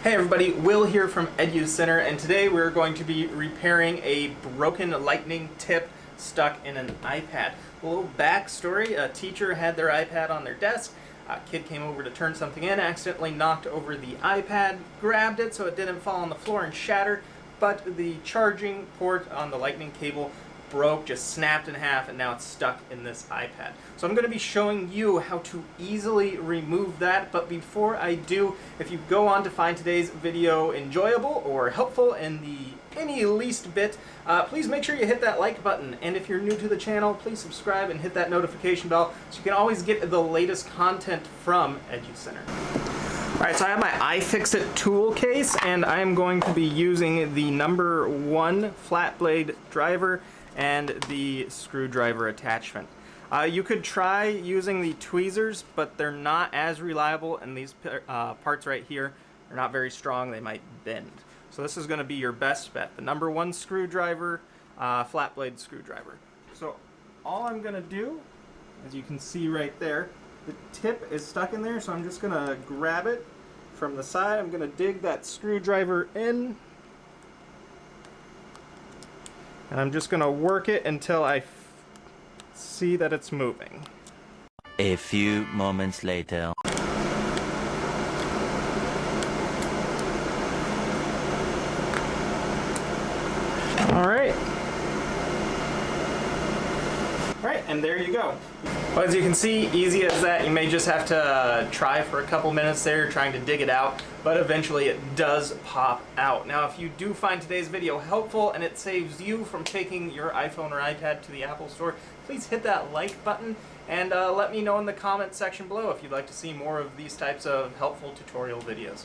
Hey everybody, Will here from Edu Center, and today we're going to be repairing a broken lightning tip stuck in an iPad. A little backstory: a teacher had their iPad on their desk. A kid came over to turn something in, accidentally knocked over the iPad, grabbed it so it didn't fall on the floor and shatter, but the charging port on the lightning cable broke, just snapped in half, and now it's stuck in this iPad. So I'm going to be showing you how to easily remove that, but before I do, if you go on to find today's video enjoyable or helpful in any least bit, please make sure you hit that like button, and if you're new to the channel, please subscribe and hit that notification bell so you can always get the latest content from Edu Center. Alright, so I have my iFixit tool case, and I'm going to be using the number 1 flat blade driver and the screwdriver attachment. You could try using the tweezers, but they're not as reliable, and these parts right here are not very strong. They might bend. So this is going to be your best bet. The number 1 screwdriver, flat blade screwdriver. So all I'm going to do, as you can see right there, the tip is stuck in there, so I'm just going to grab it from the side. I'm going to dig that screwdriver in, and I'm just going to work it until I see that it's moving. A few moments later. Alright, and there you go. Well, as you can see, easy as that. You may just have to try for a couple minutes there trying to dig it out, but eventually it does pop out. Now, if you do find today's video helpful and it saves you from taking your iPhone or iPad to the Apple Store, please hit that like button and let me know in the comment section below if you'd like to see more of these types of helpful tutorial videos.